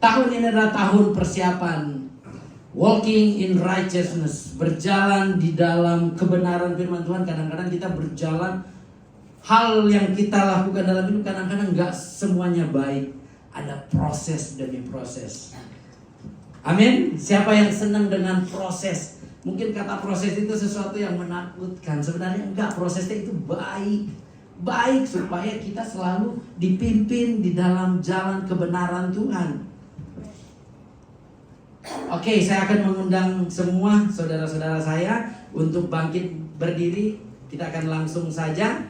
Tahun ini adalah tahun persiapan. Walking in righteousness, berjalan di dalam kebenaran firman Tuhan. Kadang-kadang kita berjalan, hal yang kita lakukan dalam hidup kadang-kadang gak semuanya baik. Ada proses demi proses. Amin. Siapa yang senang dengan proses? Mungkin kata proses itu sesuatu yang menakutkan. Sebenarnya enggak, prosesnya itu baik. Baik supaya kita selalu dipimpin di dalam jalan kebenaran Tuhan. Oke, saya akan mengundang semua saudara-saudara saya untuk bangkit berdiri. Kita akan langsung saja.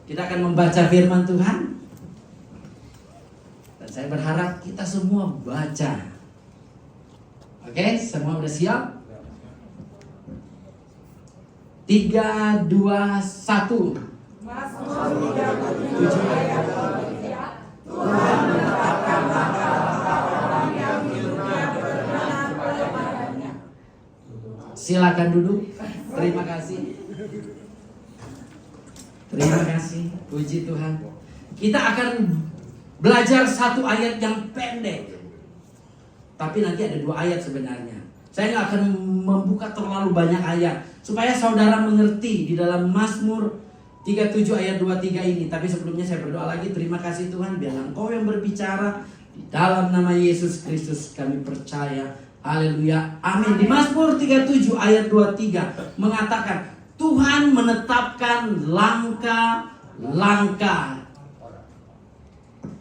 Kita akan membaca firman Tuhan. Dan saya berharap kita semua baca. Oke, semua udah siap? 3, 2, 1. Mazmur 37 ayat 2. Tuhan menetapkan langkah-langkah orang yang hidupnya berkenan kepadanya. Silakan duduk. Terima kasih. Terima kasih. Puji Tuhan. Kita akan belajar satu ayat yang pendek. Tapi nanti ada 2 ayat sebenarnya. Saya nggak akan membuka terlalu banyak ayat supaya saudara mengerti di dalam Mazmur 37 ayat 23 ini. Tapi sebelumnya saya berdoa lagi. Terima kasih Tuhan, biarlah Engkau yang berbicara. Di dalam nama Yesus Kristus kami percaya. Haleluya. Amin. Di Mazmur 37 ayat 23 mengatakan, Tuhan menetapkan langkah-langkah.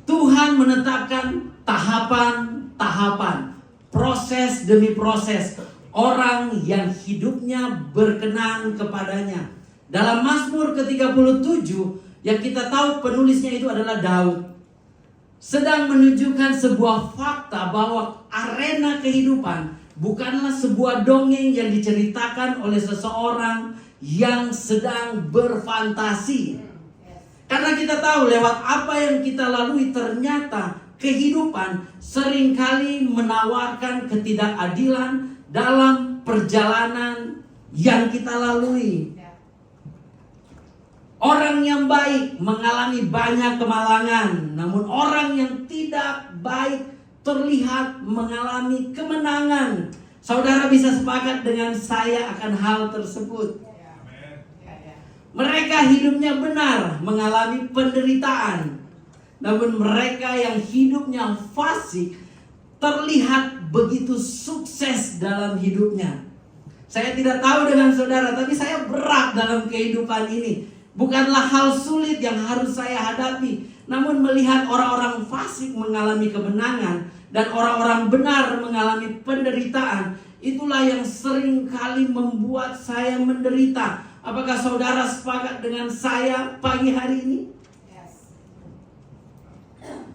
Tuhan menetapkan tahapan-tahapan, proses demi proses orang yang hidupnya berkenan kepadanya. Dalam Mazmur ke-37 yang kita tahu penulisnya itu adalah Daud, sedang menunjukkan sebuah fakta bahwa arena kehidupan bukanlah sebuah dongeng yang diceritakan oleh seseorang yang sedang berfantasi. Karena kita tahu lewat apa yang kita lalui ternyata kehidupan seringkali menawarkan ketidakadilan dalam perjalanan yang kita lalui. Orang yang baik mengalami banyak kemalangan, namun orang yang tidak baik terlihat mengalami kemenangan. Saudara bisa sepakat dengan saya akan hal tersebut. Mereka hidupnya benar mengalami penderitaan, namun mereka yang hidupnya fasik terlihat begitu sukses dalam hidupnya. Saya tidak tahu dengan saudara, tapi saya berat dalam kehidupan ini. Bukanlah hal sulit yang harus saya hadapi, namun melihat orang-orang fasik mengalami kemenangan dan orang-orang benar mengalami penderitaan, itulah yang sering kali membuat saya menderita. Apakah saudara sepakat dengan saya pagi hari ini?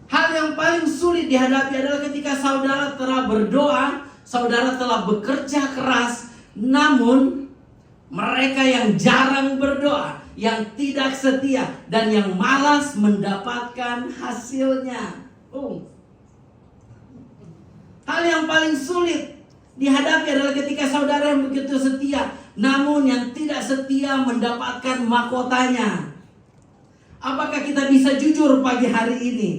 Hal yang paling sulit dihadapi adalah ketika saudara telah berdoa, saudara telah bekerja keras, namun mereka yang jarang berdoa, yang tidak setia, dan yang malas mendapatkan hasilnya. Hal yang paling sulit dihadapi adalah ketika saudara yang begitu setia, namun yang tidak setia mendapatkan mahkotanya. Apakah kita bisa jujur pagi hari ini?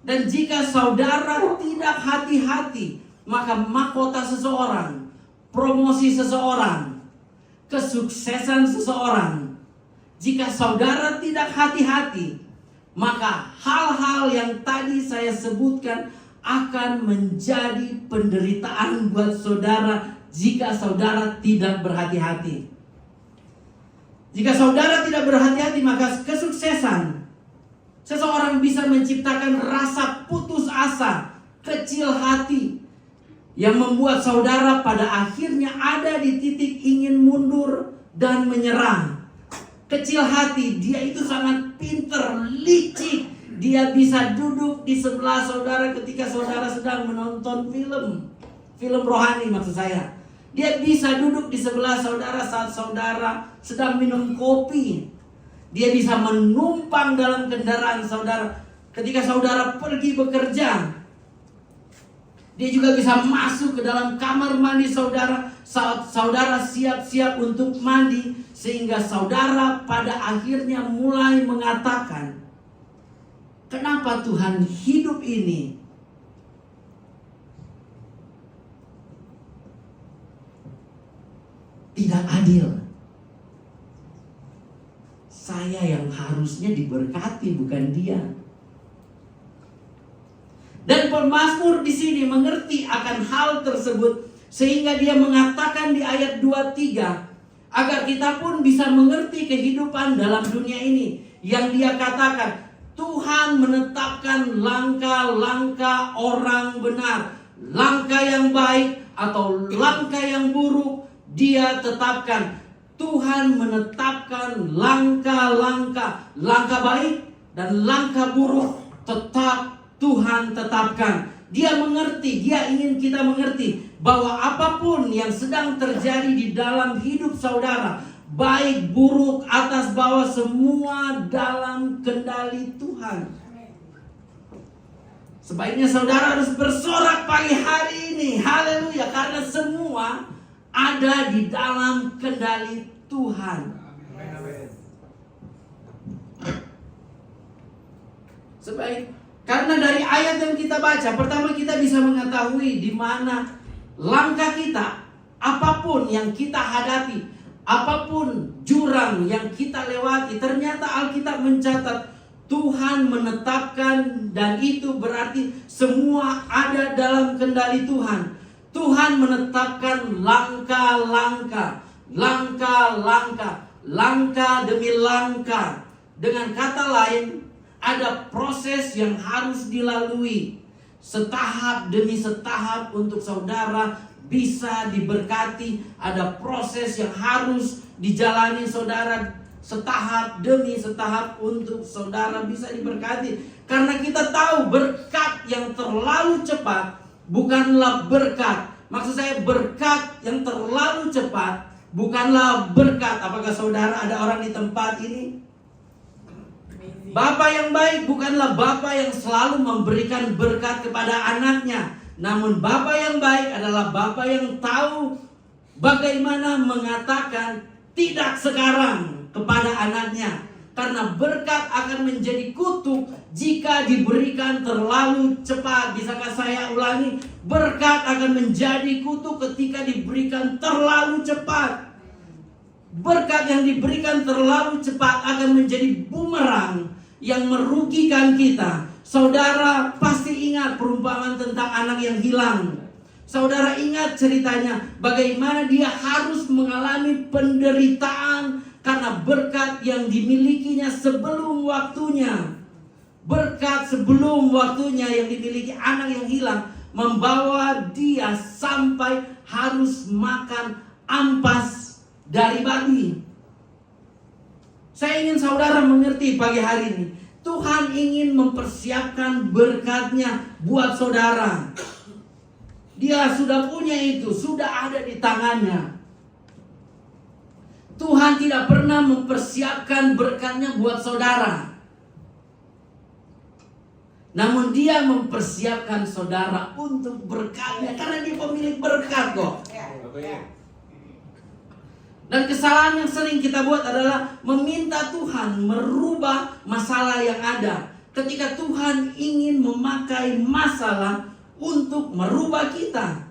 Dan jika saudara tidak hati-hati, maka mahkota seseorang, promosi seseorang, kesuksesan seseorang, jika saudara tidak hati-hati, maka hal-hal yang tadi saya sebutkan akan menjadi penderitaan buat saudara jika saudara tidak berhati-hati. Jika saudara tidak berhati-hati, maka kesuksesan seseorang bisa menciptakan rasa putus asa, kecil hati, yang membuat saudara pada akhirnya ada di titik ingin mundur dan menyerah. Kecil hati, dia itu sangat pinter, licik. Dia bisa duduk di sebelah saudara ketika saudara sedang menonton film rohani maksud saya. Dia bisa duduk di sebelah saudara saat saudara sedang minum kopi. Dia bisa menumpang dalam kendaraan saudara ketika saudara pergi bekerja. Dia juga bisa masuk ke dalam kamar mandi saudara saat saudara siap-siap untuk mandi, sehingga saudara pada akhirnya mulai mengatakan, kenapa Tuhan hidup ini tidak adil. Saya yang harusnya diberkati, bukan dia. Dan pemazmur di sini mengerti akan hal tersebut, sehingga dia mengatakan di ayat 23, agar kita pun bisa mengerti kehidupan dalam dunia ini. Yang dia katakan, Tuhan menetapkan langkah-langkah orang benar. Langkah yang baik atau langkah yang buruk, dia tetapkan. Tuhan menetapkan langkah-langkah, langkah baik dan langkah buruk tetap Tuhan tetapkan. Dia mengerti, dia ingin kita mengerti bahwa apapun yang sedang terjadi di dalam hidup saudara, baik buruk atas bawah, semua dalam kendali Tuhan. Sebaiknya saudara harus bersorak pagi hari ini, haleluya, karena semua ada di dalam kendali Tuhan. Karena dari ayat yang kita baca, pertama kita bisa mengetahui di mana langkah kita, apapun yang kita hadapi, apapun jurang yang kita lewati, ternyata Alkitab mencatat Tuhan menetapkan, dan itu berarti semua ada dalam kendali Tuhan. Tuhan menetapkan langkah-langkah, langkah demi langkah. Dengan kata lain, ada proses yang harus dilalui setahap demi setahap untuk saudara bisa diberkati. Ada proses yang harus dijalani saudara setahap demi setahap untuk saudara bisa diberkati. Karena kita tahu berkat yang terlalu cepat bukanlah berkat. Maksud saya, berkat yang terlalu cepat bukanlah berkat. Apakah saudara ada orang di tempat ini? Bapak yang baik bukanlah bapak yang selalu memberikan berkat kepada anaknya. Namun bapak yang baik adalah bapak yang tahu bagaimana mengatakan tidak sekarang kepada anaknya. Karena berkat akan menjadi kutuk jika diberikan terlalu cepat. Bisakah saya ulangi? Berkat akan menjadi kutuk ketika diberikan terlalu cepat. Berkat yang diberikan terlalu cepat akan menjadi bumerang yang merugikan kita. Saudara pasti ingat perumpamaan tentang anak yang hilang. Saudara ingat ceritanya, bagaimana dia harus mengalami penderitaan karena berkat yang dimilikinya sebelum waktunya. Berkat sebelum waktunya yang dimiliki anak yang hilang membawa dia sampai harus makan ampas dari babi. Saya ingin saudara mengerti pagi hari ini, Tuhan ingin mempersiapkan berkatnya buat saudara. Dia sudah punya itu, sudah ada di tangannya. Tuhan tidak pernah mempersiapkan berkatnya buat saudara. Namun dia mempersiapkan saudara untuk berkatnya, karena dia pemilik berkat kok. Dan kesalahan yang sering kita buat adalah meminta Tuhan merubah masalah yang ada. Ketika Tuhan ingin memakai masalah untuk merubah kita.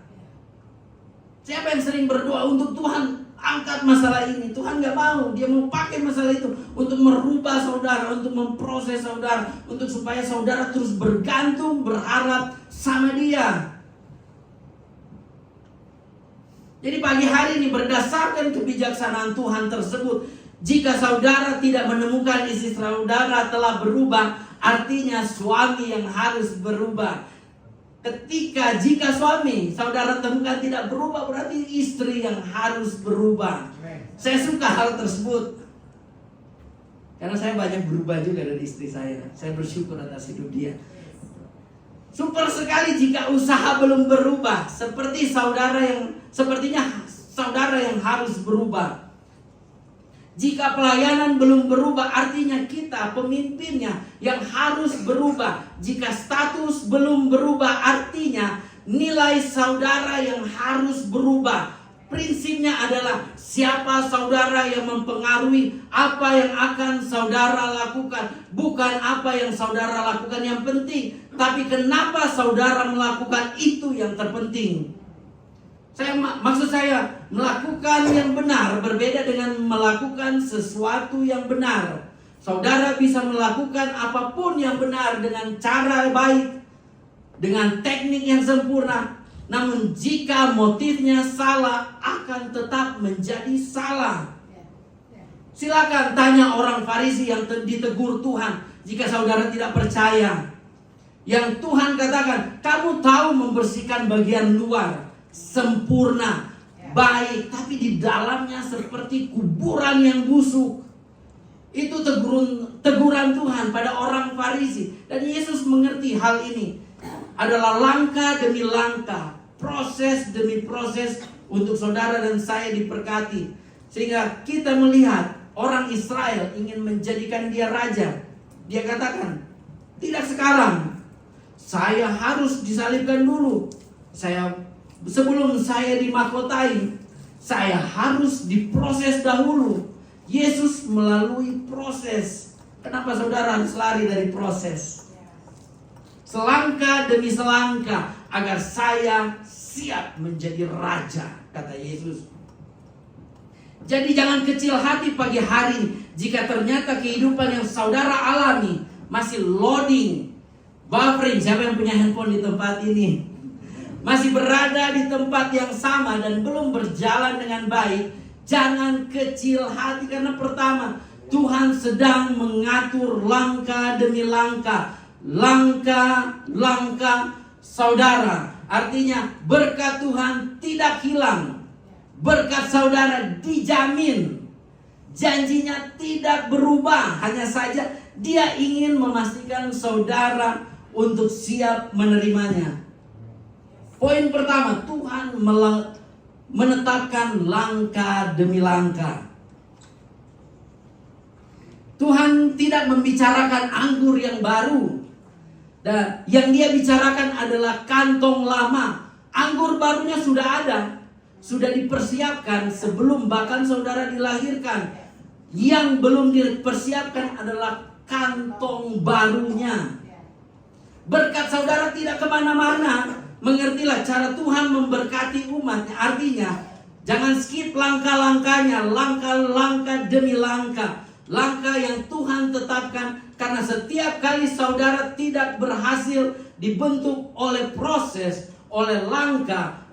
Siapa yang sering berdoa untuk Tuhan angkat masalah ini? Tuhan gak mau. Dia mau pakai masalah itu untuk merubah saudara, untuk memproses saudara, untuk supaya saudara terus bergantung, berharap sama Dia. Jadi pagi hari ini berdasarkan kebijaksanaan Tuhan tersebut, jika saudara tidak menemukan istri saudara telah berubah, artinya suami yang harus berubah. Jika suami saudara temukan tidak berubah, berarti istri yang harus berubah. Saya suka hal tersebut, karena saya banyak berubah juga dari istri saya. Saya bersyukur atas hidup dia. Super sekali jika usaha belum berubah, sepertinya saudara yang harus berubah. Jika pelayanan belum berubah, artinya kita pemimpinnya yang harus berubah. Jika status belum berubah, artinya nilai saudara yang harus berubah. Prinsipnya adalah siapa saudara yang mempengaruhi apa yang akan saudara lakukan. Bukan apa yang saudara lakukan yang penting, tapi kenapa saudara melakukan itu yang terpenting. Maksud saya melakukan yang benar berbeda dengan melakukan sesuatu yang benar. Saudara bisa melakukan apapun yang benar dengan cara baik, dengan teknik yang sempurna. Namun jika motifnya salah, akan tetap menjadi salah. Silakan tanya orang Farisi yang ditegur Tuhan jika saudara tidak percaya. Yang Tuhan katakan, kamu tahu membersihkan bagian luar sempurna, baik, tapi di dalamnya seperti kuburan yang busuk. Itu teguran Tuhan pada orang Farisi. Dan Yesus mengerti hal ini adalah langkah demi langkah, proses demi proses untuk saudara dan saya diberkati. Sehingga kita melihat orang Israel ingin menjadikan dia raja. Dia katakan, tidak sekarang. Saya harus disalibkan dulu. Sebelum saya dimahkotai, saya harus diproses dahulu. Yesus melalui proses. Kenapa saudara harus lari dari proses? Selangkah demi selangkah agar saya siap menjadi raja, kata Yesus. Jadi jangan kecil hati pagi hari jika ternyata kehidupan yang saudara alami masih loading, buffering. Siapa yang punya handphone di tempat ini? Masih berada di tempat yang sama dan belum berjalan dengan baik. Jangan kecil hati, karena pertama, Tuhan sedang mengatur langkah demi langkah saudara. Artinya berkat Tuhan tidak hilang. Berkat saudara dijamin. Janjinya tidak berubah. Hanya saja dia ingin memastikan saudara untuk siap menerimanya. Poin pertama, Tuhan menetapkan langkah demi langkah. Tuhan tidak membicarakan anggur yang baru. Dan yang dia bicarakan adalah kantong lama. Anggur barunya sudah ada, sudah dipersiapkan sebelum bahkan saudara dilahirkan. Yang belum dipersiapkan adalah kantong barunya. Berkat saudara tidak kemana-mana. Mengertilah cara Tuhan memberkati umatnya. Artinya jangan skip langkah-langkahnya, langkah-langkah demi langkah. Langkah yang Tuhan tetapkan. Karena setiap kali saudara tidak berhasil dibentuk oleh proses, oleh langkah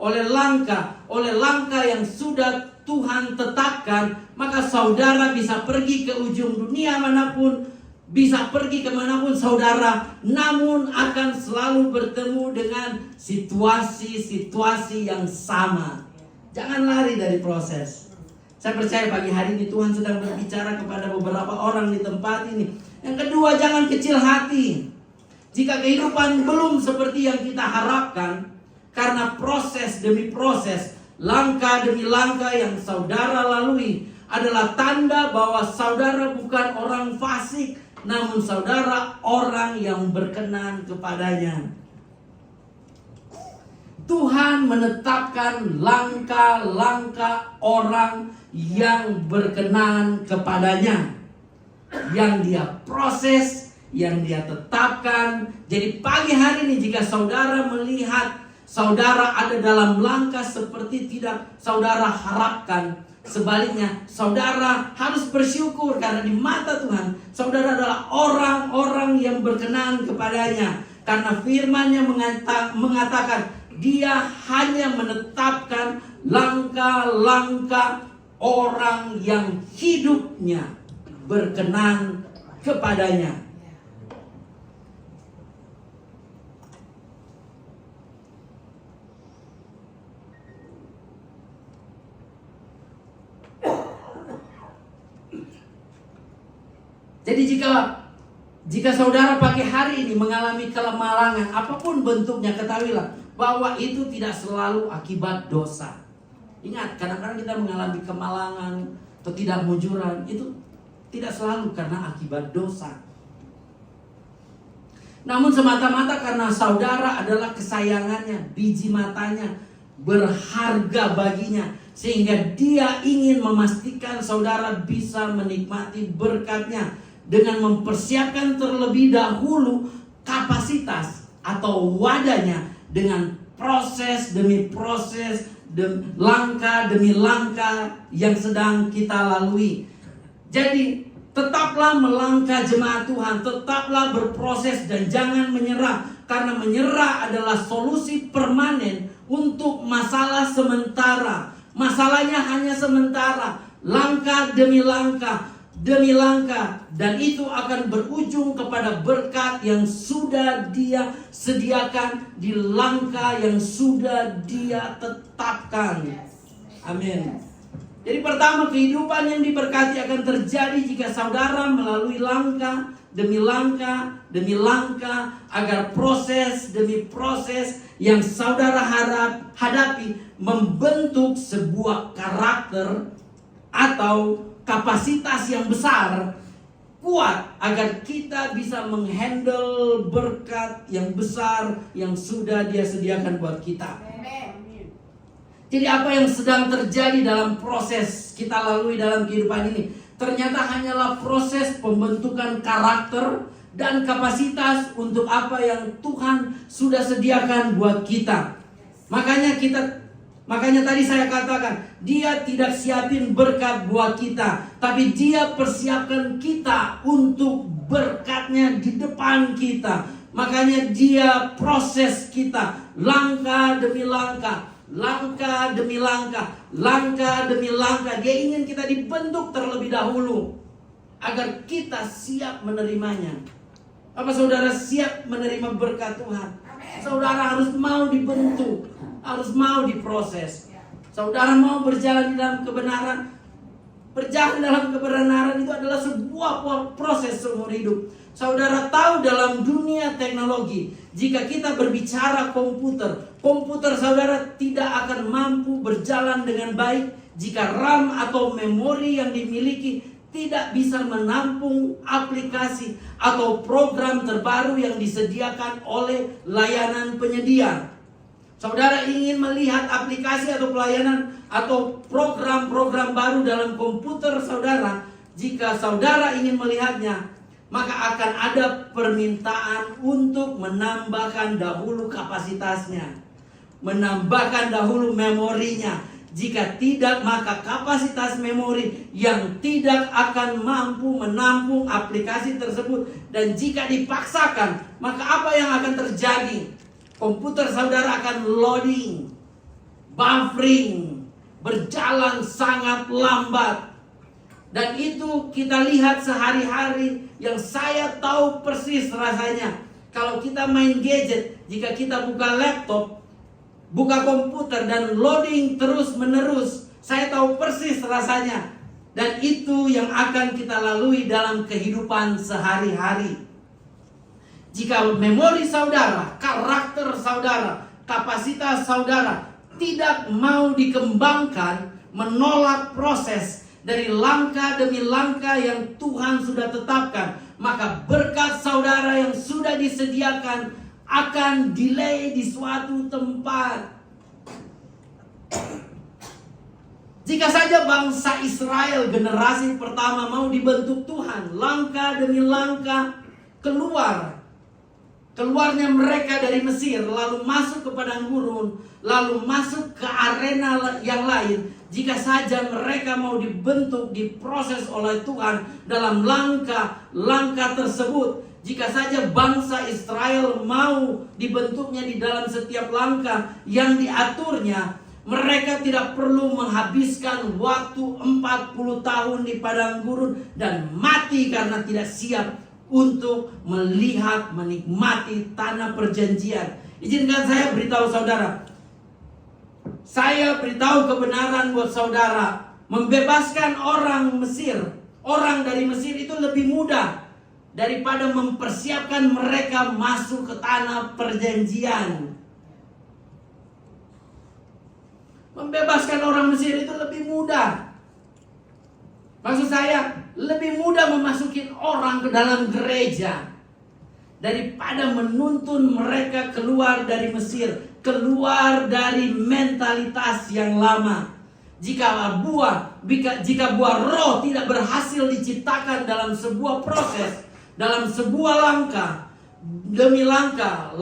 yang sudah Tuhan tetapkan, maka saudara bisa pergi ke ujung dunia manapun, bisa pergi kemanapun saudara, namun akan selalu bertemu dengan situasi-situasi yang sama. Jangan lari dari proses. Saya percaya pagi hari ini Tuhan sedang berbicara kepada beberapa orang di tempat ini. Yang kedua, jangan kecil hati. Jika kehidupan belum seperti yang kita harapkan, karena proses demi proses, langkah demi langkah yang saudara lalui adalah tanda bahwa saudara bukan orang fasik, namun saudara orang yang berkenan kepadanya. Tuhan menetapkan langkah-langkah orang yang berkenan kepadanya, yang dia proses, yang dia tetapkan. Jadi pagi hari ini jika saudara melihat saudara ada dalam langkah seperti tidak saudara harapkan, sebaliknya saudara harus bersyukur karena di mata Tuhan saudara adalah orang-orang yang berkenan kepadanya. Karena firman-Nya mengatakan dia hanya menetapkan langkah-langkah orang yang hidupnya berkenan kepadanya. Jadi jika saudara pagi hari ini mengalami kelemahangan apapun bentuknya, ketahuilah bahwa itu tidak selalu akibat dosa. Ingat, kadang-kadang kita mengalami kemalangan atau tidak mujuran, itu tidak selalu karena akibat dosa. Namun semata-mata karena saudara adalah kesayangannya, biji matanya, berharga baginya, sehingga dia ingin memastikan saudara bisa menikmati berkatnya dengan mempersiapkan terlebih dahulu kapasitas atau wadahnya dengan proses demi proses, langkah demi langkah yang sedang kita lalui. Jadi tetaplah melangkah jemaat Tuhan, tetaplah berproses dan jangan menyerah. Karena menyerah adalah solusi permanen untuk masalah sementara. Masalahnya hanya sementara, langkah demi langkah. Dan itu akan berujung kepada berkat yang sudah Dia sediakan di langkah yang sudah Dia tetapkan. Amin. Jadi pertama, kehidupan yang diberkati akan terjadi jika saudara melalui langkah demi langkah agar proses demi proses yang saudara hadapi membentuk sebuah karakter atau kapasitas yang besar, kuat, agar kita bisa menghandle berkat yang besar yang sudah Dia sediakan buat kita. Jadi apa yang sedang terjadi dalam proses kita lalui dalam kehidupan ini ternyata hanyalah proses pembentukan karakter dan kapasitas untuk apa yang Tuhan sudah sediakan buat kita. Makanya tadi saya katakan, Dia tidak siapin berkat buat kita, tapi Dia persiapkan kita untuk berkatnya di depan kita. Makanya Dia proses kita langkah demi langkah. Langkah demi langkah. Dia ingin kita dibentuk terlebih dahulu agar kita siap menerimanya. Apa saudara siap menerima berkat Tuhan? Saudara harus mau dibentuk, harus mau diproses. Saudara mau berjalan di dalam kebenaran. Berjalan dalam kebenaran itu adalah sebuah proses seumur hidup. Saudara tahu dalam dunia teknologi, jika kita berbicara komputer saudara tidak akan mampu berjalan dengan baik jika RAM atau memori yang dimiliki tidak bisa menampung aplikasi atau program terbaru yang disediakan oleh layanan penyedia. Saudara ingin melihat aplikasi atau pelayanan atau program-program baru dalam komputer saudara, jika saudara ingin melihatnya, maka akan ada permintaan untuk menambahkan dahulu kapasitasnya, menambahkan dahulu memorinya. Jika tidak, maka kapasitas memori yang tidak akan mampu menampung aplikasi tersebut. Dan jika dipaksakan, maka apa yang akan terjadi? Komputer saudara akan loading, buffering, berjalan sangat lambat. Dan itu kita lihat sehari-hari, yang saya tahu persis rasanya. Kalau kita main gadget, jika kita buka laptop, buka komputer dan loading terus menerus, saya tahu persis rasanya. Dan itu yang akan kita lalui dalam kehidupan sehari-hari. Jika memori saudara, karakter saudara, kapasitas saudara tidak mau dikembangkan, menolak proses dari langkah demi langkah yang Tuhan sudah tetapkan, maka berkat saudara yang sudah disediakan akan delay di suatu tempat. Jika saja bangsa Israel generasi pertama mau dibentuk Tuhan, langkah demi langkah keluarnya mereka dari Mesir, lalu masuk ke padang gurun, lalu masuk ke arena yang lain. Jika saja mereka mau dibentuk, diproses oleh Tuhan dalam langkah tersebut, jika saja bangsa Israel mau dibentuknya di dalam setiap langkah yang diaturnya, mereka tidak perlu menghabiskan waktu 40 tahun di padang gurun dan mati karena tidak siap untuk melihat, menikmati tanah perjanjian. Izinkan saya beritahu saudara, saya beritahu kebenaran buat saudara. Membebaskan orang dari Mesir itu lebih mudah daripada mempersiapkan mereka masuk ke tanah perjanjian. Membebaskan orang Mesir itu lebih mudah. Maksud saya, lebih mudah memasukin orang ke dalam gereja daripada menuntun mereka keluar dari Mesir, keluar dari mentalitas yang lama. Jika buah roh tidak berhasil diciptakan dalam sebuah proses, dalam sebuah langkah demi langkah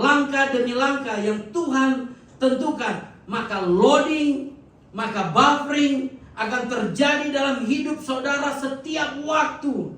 yang Tuhan tentukan, maka loading, maka buffering akan terjadi dalam hidup saudara setiap waktu.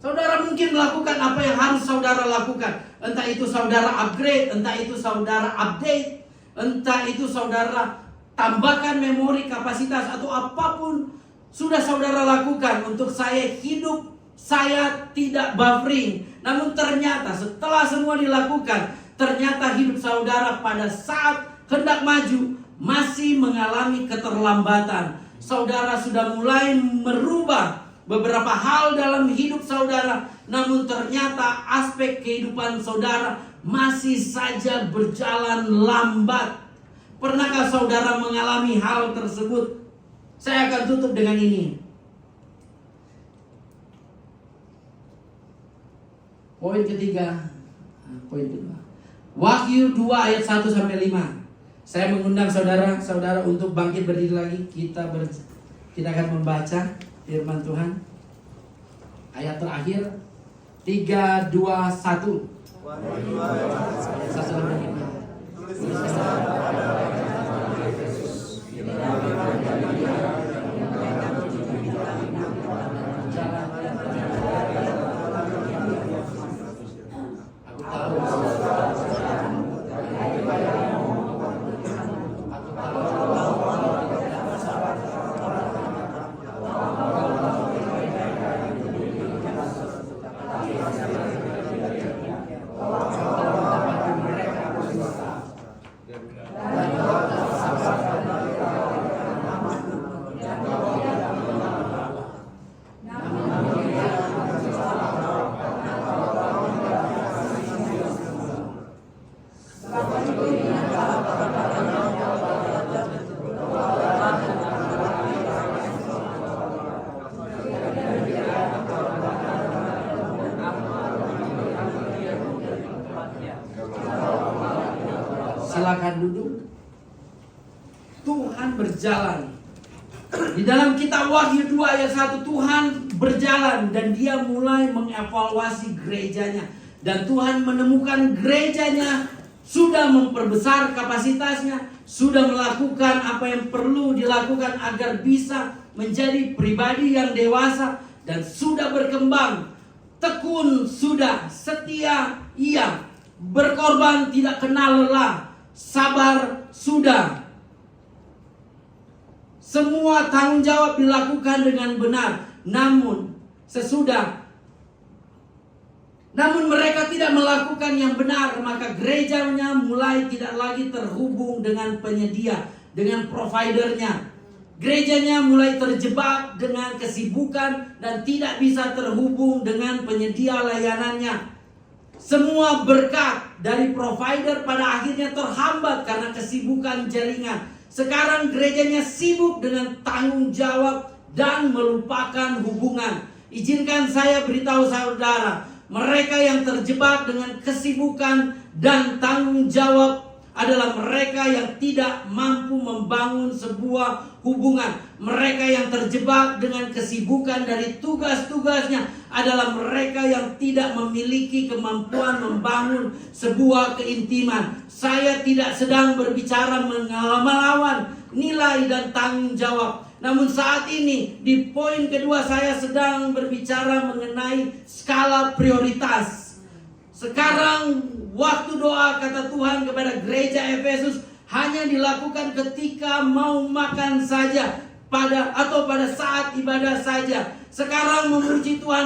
Saudara mungkin melakukan apa yang harus saudara lakukan. Entah itu saudara upgrade, entah itu saudara update, entah itu saudara tambahkan memori, kapasitas, atau apapun sudah saudara lakukan untuk saya hidup, saya tidak buffering. Namun ternyata setelah semua dilakukan, ternyata hidup saudara pada saat hendak maju masih mengalami keterlambatan. Saudara sudah mulai merubah beberapa hal dalam hidup saudara, namun ternyata aspek kehidupan saudara masih saja berjalan lambat. Pernahkah saudara mengalami hal tersebut? Saya akan tutup dengan ini. Poin ketiga, poin kedua. Wahyu 2 ayat 1 sampai 5. Saya mengundang saudara-saudara untuk bangkit berdiri lagi. Kita akan membaca firman Tuhan. Ayat terakhir 3, 2, 1. Satu lagi. Silakan duduk. Tuhan berjalan. Di dalam kitab Wahyu 2 ayat 1, Tuhan berjalan dan dia mulai mengevaluasi gerejanya. Dan Tuhan menemukan gerejanya sudah memperbesar kapasitasnya, sudah melakukan apa yang perlu dilakukan agar bisa menjadi pribadi yang dewasa dan sudah berkembang. Tekun sudah, setia ia, berkorban tidak kenal lelah, sabar sudah. Semua tanggung jawab dilakukan dengan benar. Namun mereka tidak melakukan yang benar, maka gerejanya mulai tidak lagi terhubung dengan penyedia, dengan providernya. Gerejanya mulai terjebak dengan kesibukan dan tidak bisa terhubung dengan penyedia layanannya. Semua berkat dari provider pada akhirnya terhambat karena kesibukan jaringan. Sekarang gerejanya sibuk dengan tanggung jawab dan melupakan hubungan. Izinkan saya beritahu saudara, mereka yang terjebak dengan kesibukan dan tanggung jawab adalah mereka yang tidak mampu membangun sebuah hubungan. Mereka yang terjebak dengan kesibukan dari tugas-tugasnya adalah mereka yang tidak memiliki kemampuan membangun sebuah keintiman. Saya tidak sedang berbicara melawan nilai dan tanggung jawab. Namun saat ini di poin kedua saya sedang berbicara mengenai skala prioritas. Sekarang waktu doa, kata Tuhan kepada gereja Efesus, hanya dilakukan ketika mau makan saja, pada saat ibadah saja. Sekarang memuji Tuhan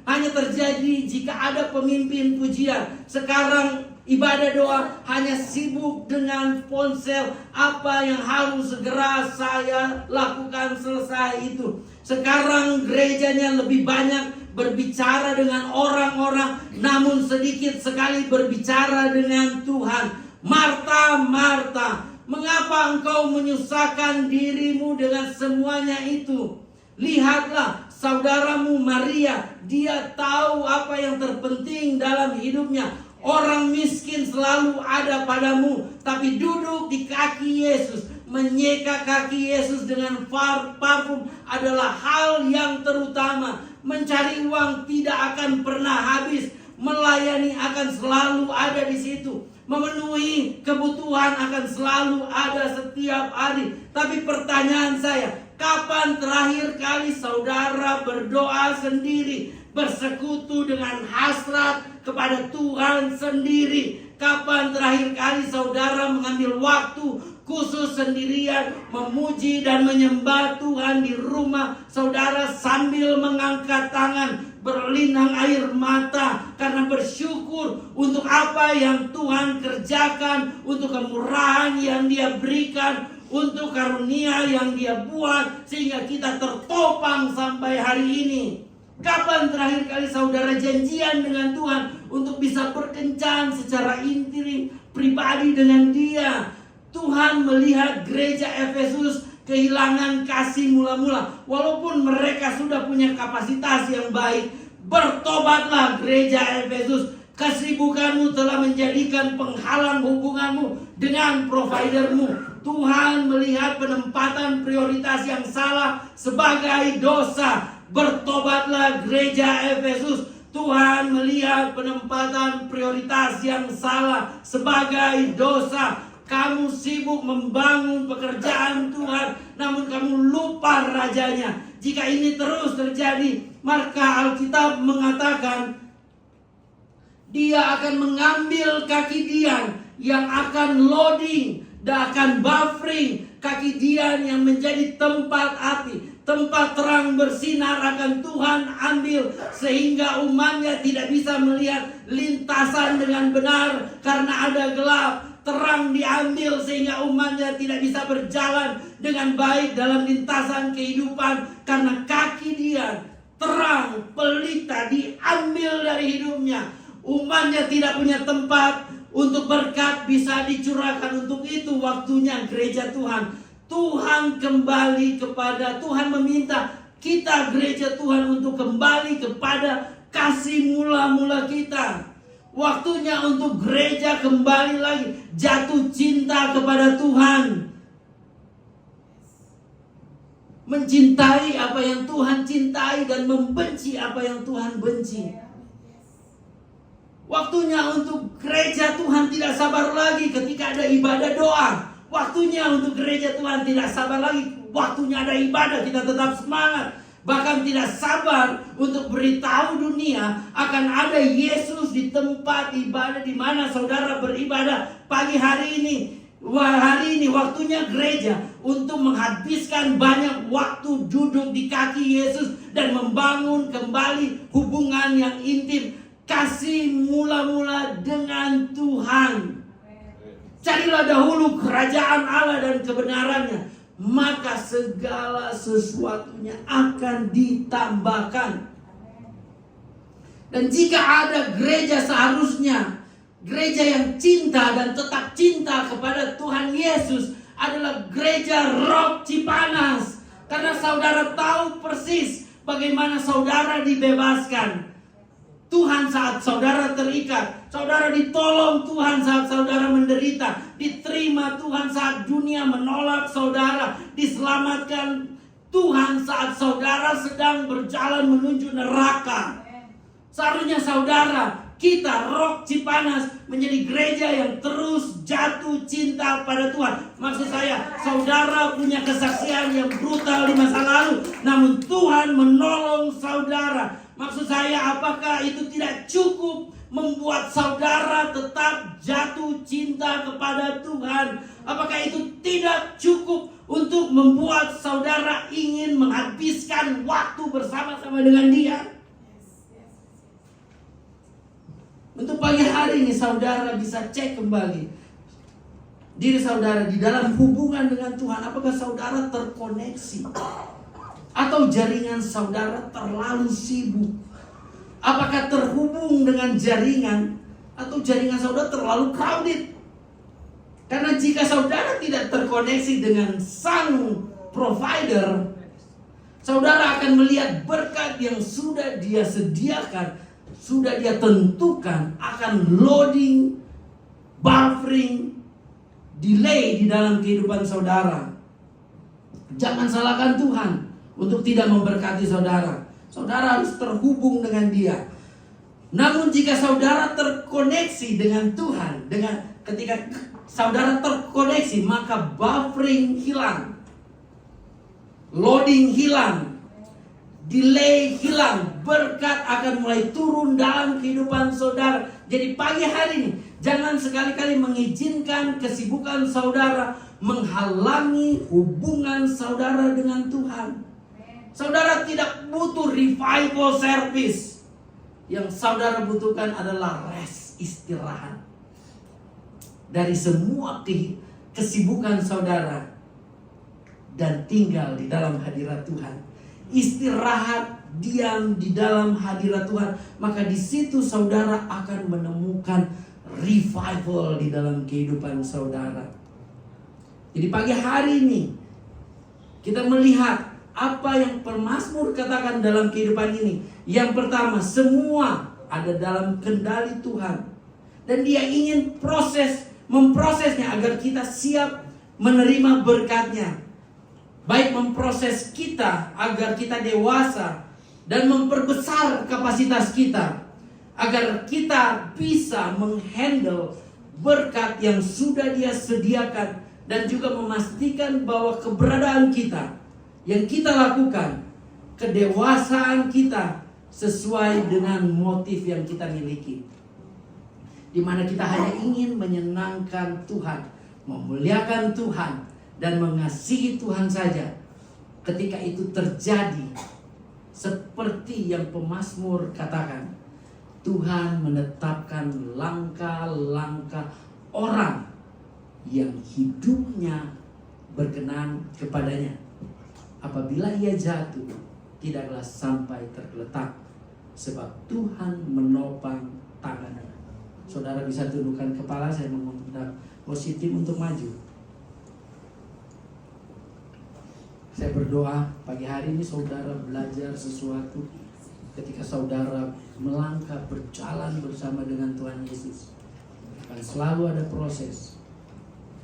hanya terjadi jika ada pemimpin pujian. Sekarang ibadah doa hanya sibuk dengan ponsel. Apa yang harus segera saya lakukan selesai itu. Sekarang gerejanya lebih banyak berbicara dengan orang-orang, namun sedikit sekali berbicara dengan Tuhan. Marta, Marta, mengapa engkau menyusahkan dirimu dengan semuanya itu? Lihatlah saudaramu Maria, dia tahu apa yang terpenting dalam hidupnya. Orang miskin selalu ada padamu, tapi duduk di kaki Yesus, menyeka kaki Yesus dengan parfum adalah hal yang terutama. Mencari uang tidak akan pernah habis, melayani akan selalu ada di situ. Memenuhi kebutuhan akan selalu ada setiap hari. Tapi pertanyaan saya, kapan terakhir kali saudara berdoa sendiri, bersekutu dengan hasrat kepada Tuhan sendiri? Kapan terakhir kali saudara mengambil waktu khusus sendirian memuji dan menyembah Tuhan di rumah saudara sambil mengangkat tangan, berlinang air mata karena bersyukur untuk apa yang Tuhan kerjakan, untuk kemurahan yang Dia berikan, untuk karunia yang Dia buat sehingga kita tertopang sampai hari ini? Kapan terakhir kali saudara janjian dengan Tuhan untuk bisa berkencan secara intim pribadi dengan Dia? Tuhan melihat gereja Efesus kehilangan kasih mula-mula. Walaupun mereka sudah punya kapasitas yang baik, bertobatlah gereja Efesus. Kesibukanmu telah menjadikan penghalang hubunganmu dengan providermu. Tuhan melihat penempatan prioritas yang salah sebagai dosa. Bertobatlah gereja Efesus. Tuhan melihat penempatan prioritas yang salah sebagai dosa. Kamu sibuk membangun pekerjaan Tuhan, namun kamu lupa rajanya. Jika ini terus terjadi, maka Alkitab mengatakan Dia akan mengambil kaki Dian yang akan loading dan akan buffering. Kaki Dian yang menjadi tempat api, tempat terang bersinar akan Tuhan ambil, sehingga umatnya tidak bisa melihat lintasan dengan benar karena ada gelap. Terang diambil sehingga umatnya tidak bisa berjalan dengan baik dalam lintasan kehidupan karena kaki Dia, terang pelita diambil dari hidupnya. Umatnya tidak punya tempat untuk berkat bisa dicurahkan. Untuk itu waktunya gereja Tuhan. Tuhan kembali kepada, Tuhan meminta kita gereja Tuhan untuk kembali kepada kasih mula-mula kita. Waktunya untuk gereja kembali lagi jatuh cinta kepada Tuhan. Mencintai apa yang Tuhan cintai dan membenci apa yang Tuhan benci. Waktunya untuk gereja Tuhan tidak sabar lagi ketika ada ibadah doa. Waktunya untuk gereja Tuhan tidak sabar lagi. Waktunya ada ibadah kita tetap semangat. Bahkan tidak sabar untuk beritahu dunia akan ada Yesus di tempat ibadah di mana saudara beribadah pagi hari ini. Hari ini waktunya gereja untuk menghabiskan banyak waktu duduk di kaki Yesus dan membangun kembali hubungan yang intim, kasih mula-mula dengan Tuhan. Carilah dahulu kerajaan Allah dan kebenarannya, maka segala sesuatunya akan ditambahkan. Dan jika ada gereja, seharusnya gereja yang cinta dan tetap cinta kepada Tuhan Yesus adalah gereja Rock Cipanas. Karena saudara tahu persis bagaimana saudara dibebaskan Tuhan saat saudara terikat. Saudara ditolong Tuhan saat saudara menderita. Diterima Tuhan saat dunia menolak saudara. Diselamatkan Tuhan saat saudara sedang berjalan menuju neraka. Seharusnya saudara, kita Rock Cipanas menjadi gereja yang terus jatuh cinta pada Tuhan. Maksud saya, saudara punya kesaksian yang brutal di masa lalu, namun Tuhan menolong saudara. Maksud saya, apakah itu tidak cukup membuat saudara tetap jatuh cinta kepada Tuhan? Apakah itu tidak cukup untuk membuat saudara ingin menghabiskan waktu bersama-sama dengan Dia? Untuk pagi hari ini saudara bisa cek kembali diri saudara di dalam hubungan dengan Tuhan. Apakah saudara terkoneksi? Atau jaringan saudara terlalu sibuk? Apakah terhubung dengan jaringan? Atau jaringan saudara terlalu crowded? Karena jika saudara tidak terkoneksi dengan sang provider, saudara akan melihat berkat yang sudah Dia sediakan, sudah Dia tentukan akan loading, buffering, delay di dalam kehidupan saudara. Jangan salahkan Tuhan untuk tidak memberkati saudara. Saudara harus terhubung dengan Dia. Namun jika saudara terkoneksi dengan Tuhan, dengan ketika saudara terkoneksi, maka buffering hilang, loading hilang, delay hilang, berkat akan mulai turun dalam kehidupan saudara. Jadi pagi hari ini, jangan sekali-kali mengizinkan kesibukan saudara menghalangi hubungan saudara dengan Tuhan. Saudara tidak butuh revival service. Yang saudara butuhkan adalah rest, istirahat dari semua kesibukan saudara dan tinggal di dalam hadirat Tuhan. Istirahat, diam di dalam hadirat Tuhan, maka di situ saudara akan menemukan revival di dalam kehidupan saudara. Jadi pagi hari ini kita melihat apa yang pemazmur katakan dalam kehidupan ini. Yang pertama, semua ada dalam kendali Tuhan, dan Dia ingin memprosesnya agar kita siap menerima berkatnya. Baik memproses kita agar kita dewasa dan memperbesar kapasitas kita, agar kita bisa menghandle berkat yang sudah Dia sediakan, dan juga memastikan bahwa keberadaan kita yang kita lakukan, kedewasaan kita sesuai dengan motif yang kita miliki, di mana kita hanya ingin menyenangkan Tuhan, memuliakan Tuhan, dan mengasihi Tuhan saja. Ketika itu terjadi seperti yang pemazmur katakan, Tuhan menetapkan langkah-langkah orang yang hidupnya berkenan kepadanya. Apabila ia jatuh, tidaklah sampai tergeletak, sebab Tuhan menopang tangannya. Saudara bisa tundukkan kepala, saya mengundang positif untuk maju. Saya berdoa pagi hari ini saudara belajar sesuatu ketika saudara melangkah berjalan bersama dengan Tuhan Yesus. Akan selalu ada proses,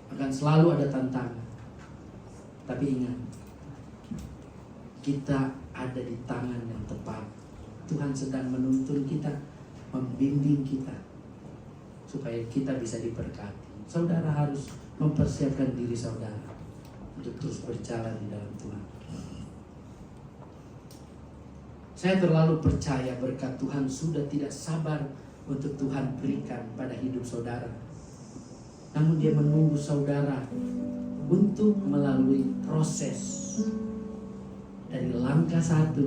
akan selalu ada tantangan. Tapi ingat, kita ada di tangan yang tepat. Tuhan sedang menuntun kita, membimbing kita, supaya kita bisa diberkati. Saudara harus mempersiapkan diri saudara untuk terus berjalan di dalam Tuhan. Saya terlalu percaya berkat Tuhan sudah tidak sabar untuk Tuhan berikan pada hidup saudara. Namun Dia menunggu saudara untuk melalui proses dari langkah 1,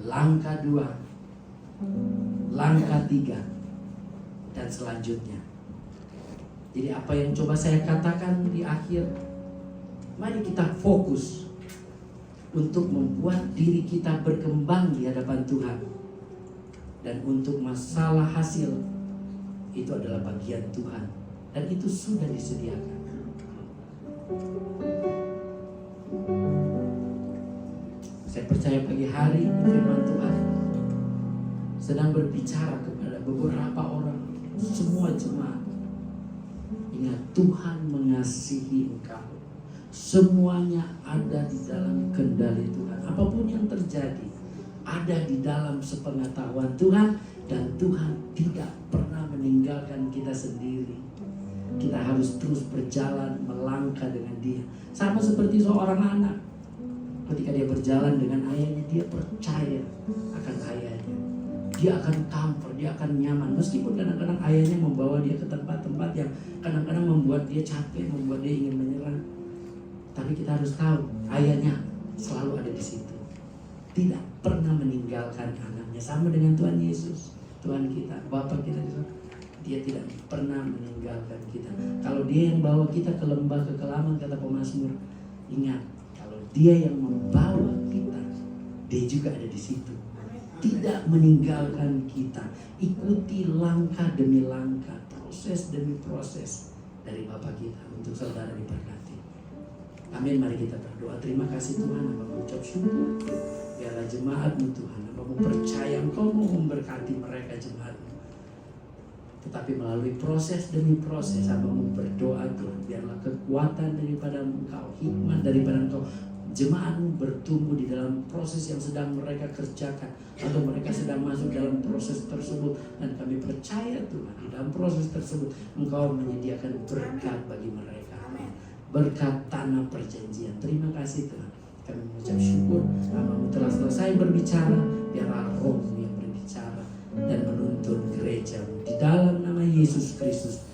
langkah 2, langkah 3, dan selanjutnya. Jadi apa yang coba saya katakan di akhir, mari kita fokus untuk membuat diri kita berkembang di hadapan Tuhan. Dan untuk masalah hasil, itu adalah bagian Tuhan, dan itu sudah disediakan. Saya percaya pagi hari ini firman Tuhan sedang berbicara kepada beberapa orang, semua jemaat. Ingat, Tuhan mengasihi engkau. Semuanya ada di dalam kendali Tuhan. Apapun yang terjadi, ada di dalam sepengetahuan Tuhan, dan Tuhan tidak pernah meninggalkan kita sendiri. Kita harus terus berjalan, melangkah dengan Dia. Sama seperti seorang anak, ketika dia berjalan dengan ayahnya, dia percaya akan ayahnya. Dia akan comfort, dia akan nyaman. Meskipun kadang-kadang ayahnya membawa dia ke tempat-tempat yang kadang-kadang membuat dia capek, membuat dia ingin menyerah. Tapi kita harus tahu, ayahnya selalu ada di situ. Tidak pernah meninggalkan anaknya. Sama dengan Tuhan Yesus, Tuhan kita, Bapa kita di sana. Dia tidak pernah meninggalkan kita. Kalau Dia yang bawa kita ke lembah kekelaman, kata pemazmur, ingat, kalau Dia yang membawa kita, Dia juga ada di situ. Tidak meninggalkan kita. Ikuti langkah demi langkah, proses demi proses dari Bapa kita untuk saudara diberkati. Amin. Mari kita berdoa. Terima kasih Tuhan, Hamba mengucap syukur. Biarlah jemaat-Mu Tuhan, Hamba percaya Engkau mau memberkati mereka jemaat-Mu. Tetapi melalui proses demi proses, hambamu berdoa Tuhan, biarlah kekuatan daripada Engkau, hikmat daripada Engkau, jemaatmu bertumbuh di dalam proses yang sedang mereka kerjakan, atau mereka sedang masuk dalam proses tersebut. Dan kami percaya Tuhan, di dalam proses tersebut Engkau menyediakan berkat bagi mereka. Berkat tanah perjanjian. Terima kasih Tuhan. Kami mengucap syukur, hambamu telah selesai berbicara. Biarlah Roh-Mu yang berbicara dan menuntun gereja di dalam nama Yesus Kristus